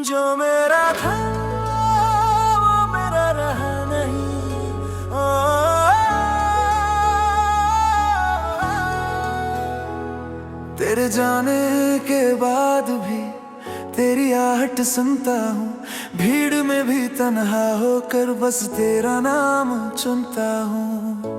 जो मेरा था वो मेरा रहा नहीं। ओ, तेरे जाने के बाद भी तेरी आहट सुनता हूँ, भीड़ में भी तन्हा होकर बस तेरा नाम चुनता हूँ।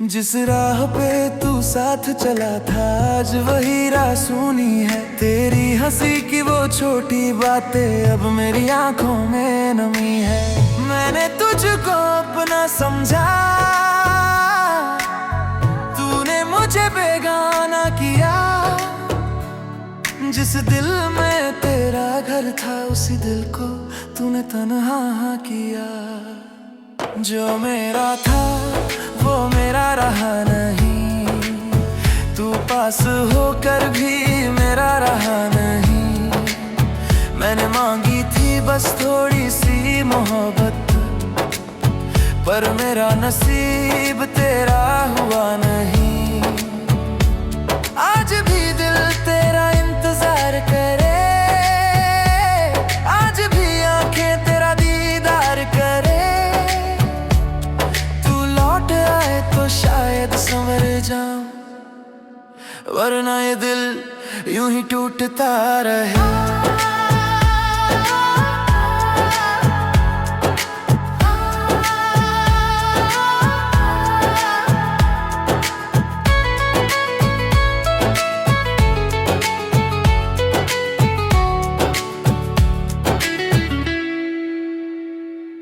जिस राह पे तू साथ चला था आज वही राह सुनी है, तेरी हंसी की वो छोटी बातें अब मेरी आंखों में नमी है। मैंने तुझको अपना समझा, तूने मुझे बेगाना किया। जिस दिल में तेरा घर था उसी दिल को तूने तन्हा किया। जो मेरा था वो मेरा रहा नहीं, तू पास होकर भी मेरा रहा नहीं। मैंने मांगी थी बस थोड़ी सी मोहब्बत, पर मेरा नसीब तेरा हुआ नहीं। आज भी दिल तेरा इंतजार करे, आज भी आंखें तेरा दीदार करे। तो शायद संवर जाऊं, वरना ये दिल यूं ही टूटता रहे।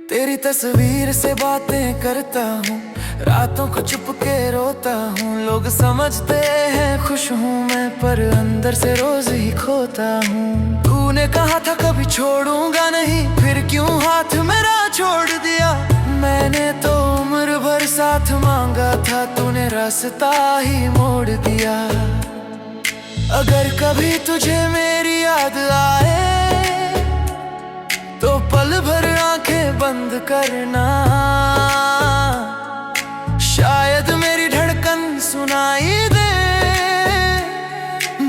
तेरी तस्वीर से बातें करता हूँ, रातों को चुप के रोता हूँ। लोग समझते हैं खुश हूँ मैं, पर अंदर से रोज ही खोता हूँ। तूने कहा था कभी छोड़ूंगा नहीं, फिर क्यों हाथ मेरा छोड़ दिया। मैंने तो उम्र भर साथ मांगा था, तूने रास्ता ही मोड़ दिया। अगर कभी तुझे मेरी याद आए तो पल भर आंखें बंद करना, शायद मेरी धड़कन सुनाई दे।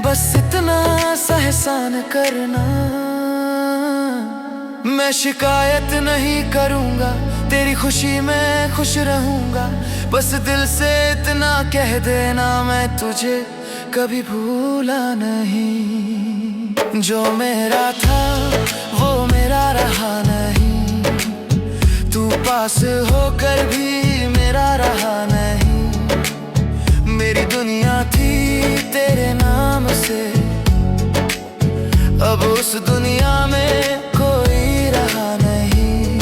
बस इतना सा एहसान करना। मैं शिकायत नहीं करूंगा, तेरी खुशी में खुश रहूंगा। बस दिल से इतना कह देना, मैं तुझे कभी भूला नहीं। जो मेरा था वो मेरा रहा नहीं, तू पास होकर भी मेरा रहा नहीं। मेरी दुनिया थी तेरे नाम से, अब उस दुनिया में कोई रहा नहीं।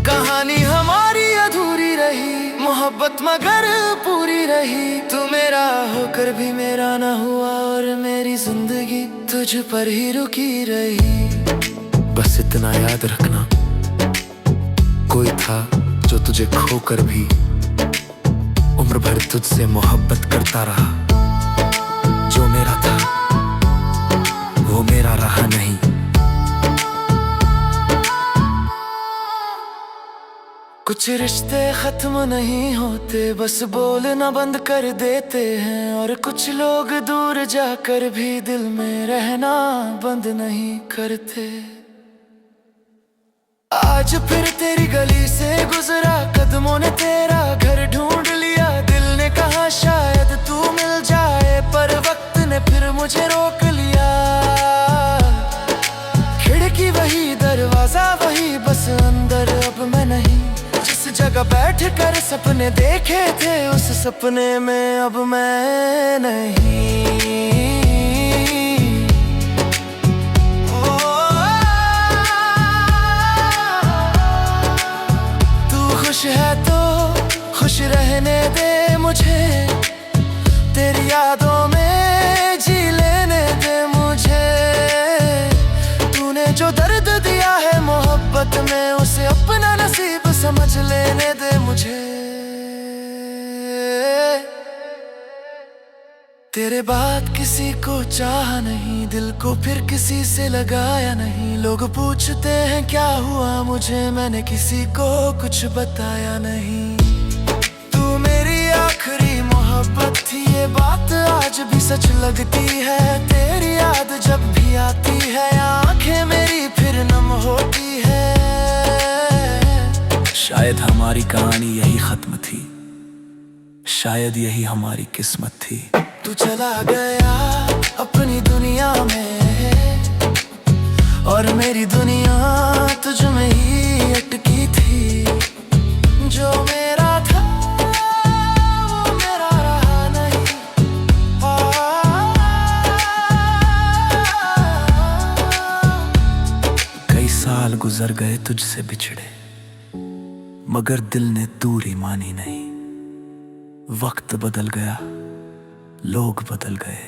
कहानी हमारी अधूरी रही, मोहब्बत मगर पूरी रही। तू मेरा होकर भी मेरा न हुआ, और मेरी जिंदगी तुझ पर ही रुकी रही। बस इतना याद रखना, कोई था जो तुझे खोकर भी उम्र भर तुझसे मोहब्बत करता रहा। जो मेरा था वो मेरा रहा नहीं। कुछ रिश्ते खत्म नहीं होते, बस बोलना बंद कर देते हैं। और कुछ लोग दूर जाकर भी दिल में रहना बंद नहीं करते। आज फिर तेरी गली से गुजरा, कदमों ने तेरा घर ढूंढ लिया। दिल ने कहा शायद तू मिल जाए, पर वक्त ने फिर मुझे रोक लिया। खिड़की वही, दरवाजा वही, बस अंदर अब मैं नहीं। जिस जगह बैठ कर सपने देखे थे, उस सपने में अब मैं नहीं। खुश है तो खुश रहने दे मुझे, तेरी यादों में जी लेने दे मुझे। तूने जो दर्द दिया है मोहब्बत में, उसे अपना नसीब समझ लेने दे मुझे। तेरे बाद किसी को चाहा नहीं, दिल को फिर किसी से लगाया नहीं। लोग पूछते हैं क्या हुआ मुझे, मैंने किसी को कुछ बताया नहीं। तू मेरी आखिरी मोहब्बत मोहब्बत थी ये बात आज भी सच लगती है। तेरी याद जब भी आती है आंखें मेरी फिर नम होती है। शायद हमारी कहानी यही खत्म थी, शायद यही हमारी किस्मत थी। तू चला गया अपनी दुनिया में और मेरी दुनिया तुझ में ही अटकी थी। जो मेरा था वो मेरा रहा नहीं। कई साल गुजर गए तुझसे बिछड़े, मगर दिल ने दूरी मानी नहीं। वक्त बदल गया, लोग बदल गए,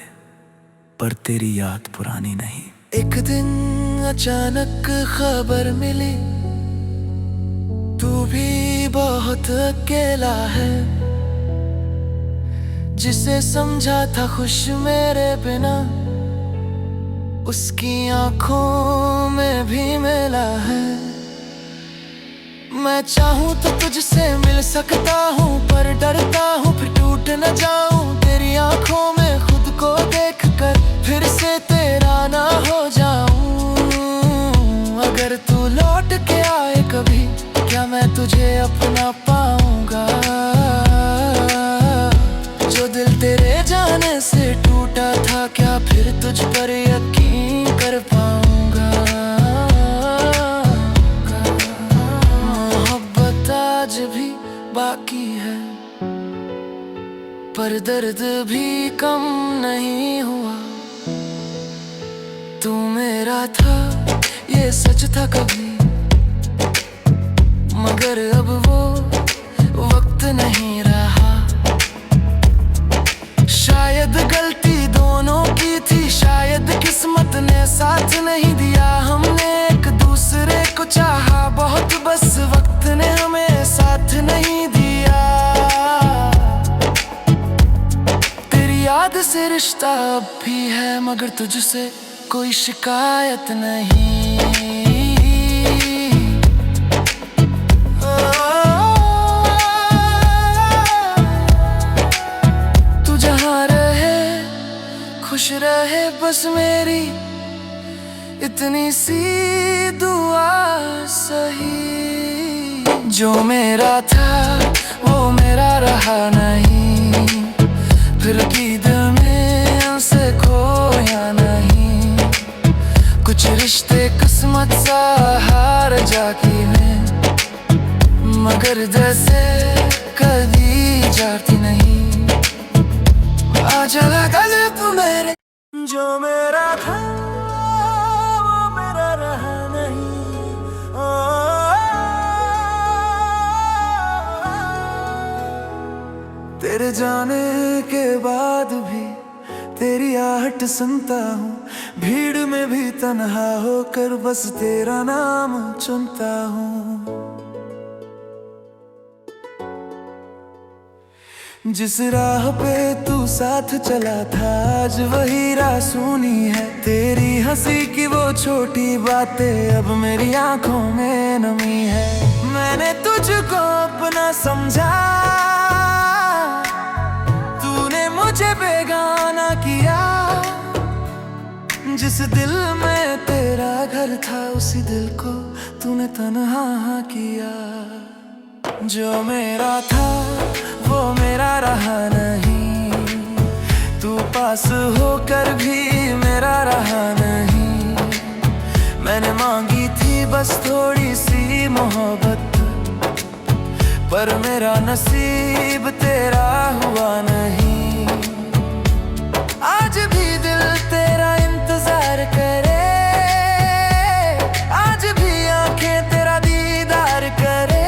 पर तेरी याद पुरानी नहीं। एक दिन अचानक खबर मिली तू भी बहुत अकेला है। जिसे समझा था खुश मेरे बिना उसकी आंखों में भी मिला है। मैं चाहूं तो तुझसे मिल सकता हूं पर डरता हूं फिर टूट न जाऊं तेरी आंखों में खुद को देखकर फिर से तेरा ना हो जाऊं। अगर तू लौट के आए कभी क्या मैं तुझे अपना पाऊंगा। जो दिल तेरे जाने से टूटा था क्या फिर तुझ पर यकीन कर पाऊंगा। आज भी बाकी है पर दर्द भी कम नहीं हुआ। तू मेरा था ये सच था कभी, मगर अब वो वक्त नहीं रहा। शायद गलती दोनों की थी, शायद किस्मत ने साथ नहीं दिया। हमने एक दूसरे को चाहा बहुत बस वक्त ने हमें साथ नहीं दिया। तेरी याद से रिश्ता अब भी है मगर तुझसे कोई शिकायत नहीं। तू जहाँ रहे खुश रहे बस मेरी इतनी सी दुआ सही। जो मेरा था वो मेरा रहा नहीं, फिर की दिल में उनसे खोया नहीं। कुछ रिश्ते किस्मत सा हार जाती है मगर जैसे कभी जाती नहीं। आजा गल तू मेरे जो मेरा था वो मेरा रहा नहीं। तेरे जाने के बाद भी तेरी आहट सुनता हूँ। भीड़ में भी तन्हा होकर बस तेरा नाम चुनता हूँ। जिस राह पे तू साथ चला था आज वही राह सुनी है। तेरी हंसी की वो छोटी बातें अब मेरी आंखों में नमी है। मैंने तुझको अपना समझा, तूने मुझे बेगाना किया। जिस दिल में तेरा घर था उसी दिल को तूने तन्हा किया। जो मेरा था वो मेरा रहा नहीं, तू पास होकर भी मेरा रहा नहीं। मैंने मांगी थी बस थोड़ी सी मोहब्बत पर मेरा नसीब तेरा हुआ नहीं। आज भी दिल तेरा इंतजार करे, आज भी आंखें तेरा दीदार करे।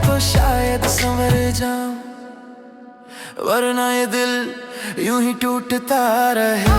तो शायद संवर जाऊं वरना ये दिल यूं ही टूटता रहे।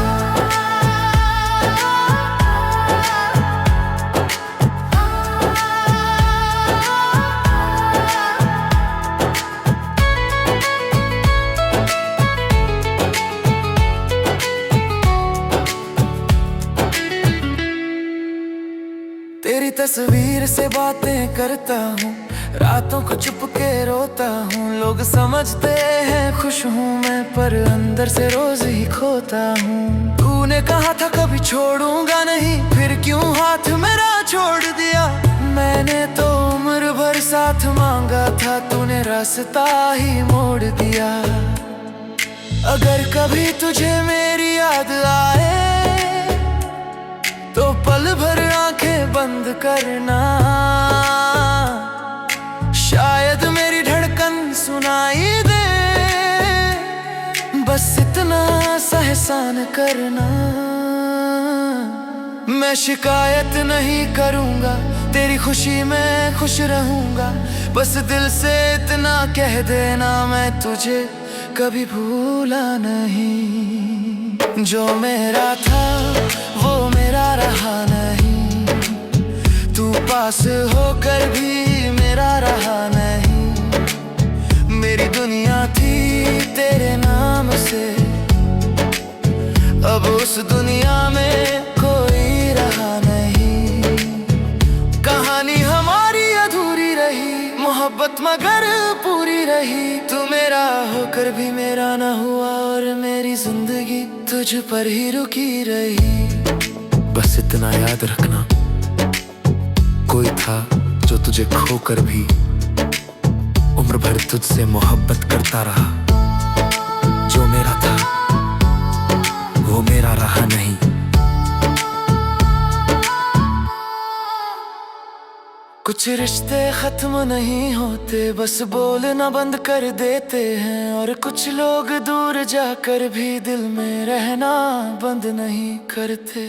तेरी तस्वीर से बातें करता हूँ, रातों को चुप के रोता हूँ, लोग समझते हैं खुश हूँ मैं, पर अंदर से रोज ही खोता हूँ। तूने कहा था कभी छोड़ूंगा नहीं, फिर क्यों हाथ मेरा छोड़ दिया? मैंने तो उम्र भर साथ मांगा था, तूने रास्ता ही मोड़ दिया। अगर कभी तुझे मेरी याद आए तो पल भर आंखें बंद करना, शायद मेरी धड़कन सुनाई दे, बस इतना सा एहसान करना। मैं शिकायत नहीं करूंगा, तेरी खुशी में खुश रहूंगा, बस दिल से इतना कह देना, मैं तुझे कभी भूला नहीं। जो मेरा था वो मेरा रहा नहीं, तू पास होकर भी मेरा रहा नहीं। मेरी दुनिया थी तेरे नाम से, अब उस दुनिया में कोई रहा नहीं। कहानी हमारी अधूरी रही, मोहब्बत मगर पूरी रही। तू मेरा होकर भी मेरा न हुआ, और मेरी जिंदगी तुझ पर ही रुकी रही। बस इतना याद रखना, कोई था जो तुझे खोकर भी उम्र भर तुझसे मोहब्बत करता रहा। जो मेरा था वो मेरा रहा नहीं। कुछ रिश्ते खत्म नहीं होते, बस बोलना बंद कर देते हैं, और कुछ लोग दूर जाकर भी दिल में रहना बंद नहीं करते।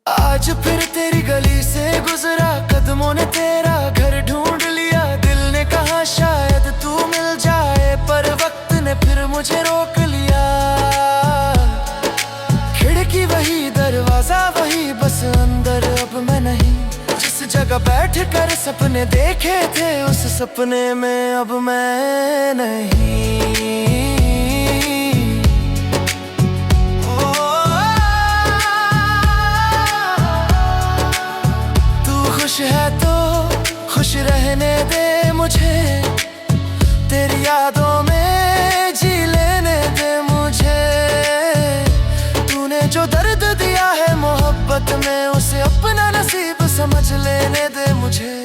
आज फिर तेरी गली से गुजरा, कदमों ने तेरा घर ढूंढ लिया। दिल ने कहा शायद तू मिल जाए, पर वक्त ने फिर मुझे रोक लिया। खिड़की वही, दरवाजा वही, बस अंदर अब मैं नहीं। जिस जगह बैठ कर सपने देखे थे, उस सपने में अब मैं नहीं। खुश है तो खुश रहने दे मुझे, तेरी यादों में जी लेने दे मुझे। तूने जो दर्द दिया है मोहब्बत में, उसे अपना नसीब समझ लेने दे मुझे।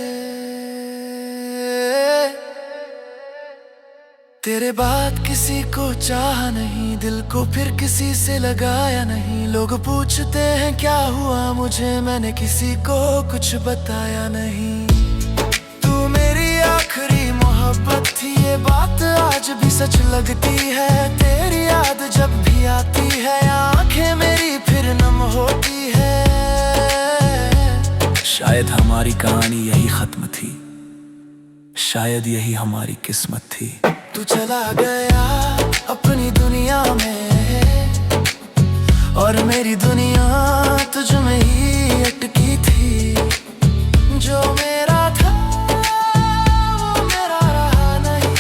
तेरे बाद किसी को चाह नहीं, दिल को फिर किसी से लगाया नहीं। लोग पूछते हैं क्या हुआ मुझे, मैंने किसी को कुछ बताया नहीं। तू मेरी आखिरी मोहब्बत थी, ये बात आज भी सच लगती है। तेरी याद जब भी आती है, आंखें मेरी फिर नम होती है। शायद हमारी कहानी यही खत्म थी, शायद यही हमारी किस्मत थी। तू चला गया अपनी दुनिया में, और मेरी दुनिया तुझ में ही अटकी थी। जो मेरा था वो मेरा रहा नहीं।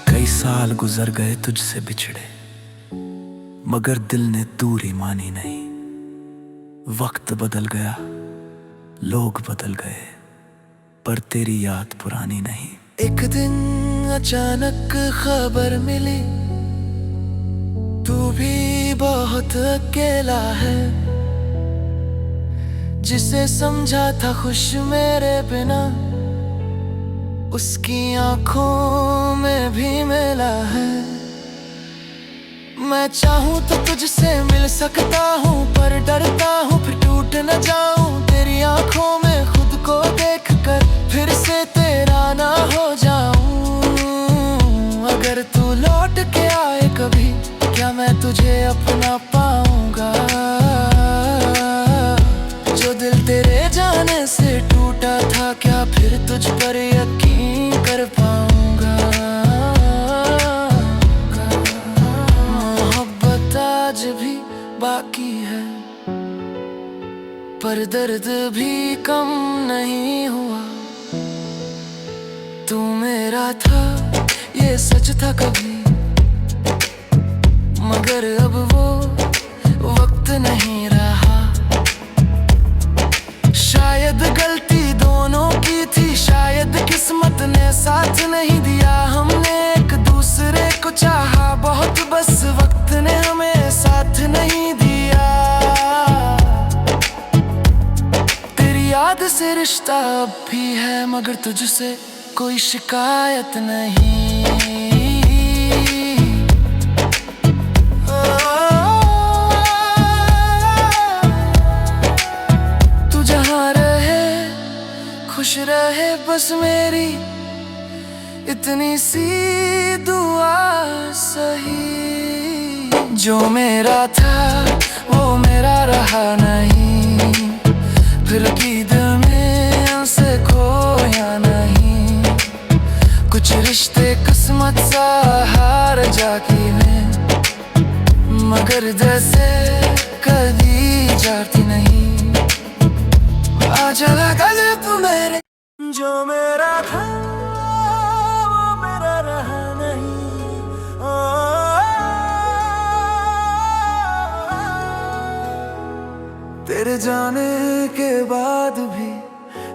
कई साल गुजर गए तुझसे बिछड़े, मगर दिल ने दूरी मानी नहीं। वक्त बदल गया, लोग बदल गए, पर तेरी याद पुरानी नहीं। एक दिन अचानक खबर मिली, तू भी बहुत अकेला है। जिसे समझा था खुश मेरे बिना, उसकी आंखों में भी मेला है। मैं चाहूं तो तुझसे मिल सकता हूँ, पर डरता हूँ फिर टूट न जाऊं। तेरी आंखों में खुद को देखकर फिर से तेरा ना हो जाऊं। अगर तू लौट के आए कभी, क्या मैं तुझे अपना पाऊंगा? जो दिल तेरे जाने से टूटा था, क्या फिर तुझ पर यकीन कर पाऊंगा? मोहब्बत आज भी बाकी है, पर दर्द भी कम नहीं हुआ। तू मेरा था ये सच था कभी, मगर अब वो वक्त नहीं रहा। शायद गलती दोनों की थी, शायद किस्मत ने साथ नहीं दिया। हमने एक दूसरे को चाहा बहुत, बस वक्त ने हमें साथ नहीं दिया। तेरी याद से रिश्ता अब भी है, मगर तुझसे कोई शिकायत नहीं। तू जहाँ रहे खुश रहे, बस मेरी इतनी सी दुआ सही। जो मेरा था वो मेरा रहा नहीं, फिर ईद में उनसे खोया नहीं। कुछ रिश्ते किस्मत सा हार जाती में, मगर जैसे कभी जाती नहीं। आजा गल तू मेरे, जो मेरा था वो मेरा रहा नहीं। तेरे जाने के बाद भी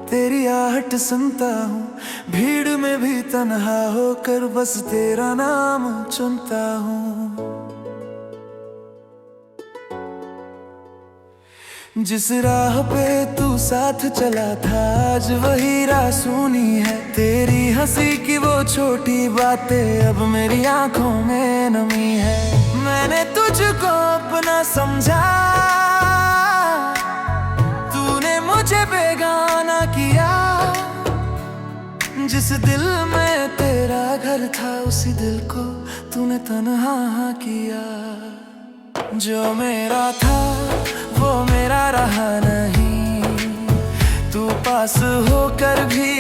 तेरी आहट सुनता हूँ, भीड़ में भी तन्हा होकर बस तेरा नाम चुनता हूँ। जिस राह पे तू साथ चला था, आज वही राह सुनी है। तेरी हंसी की वो छोटी बातें अब मेरी आंखों में नमी है। मैंने तुझको अपना समझा, तूने मुझे बेगाना किया। जिस दिल में तेरा घर था, उसी दिल को तूने तन्हा किया। जो मेरा था वो मेरा रहा नहीं, तू पास होकर भी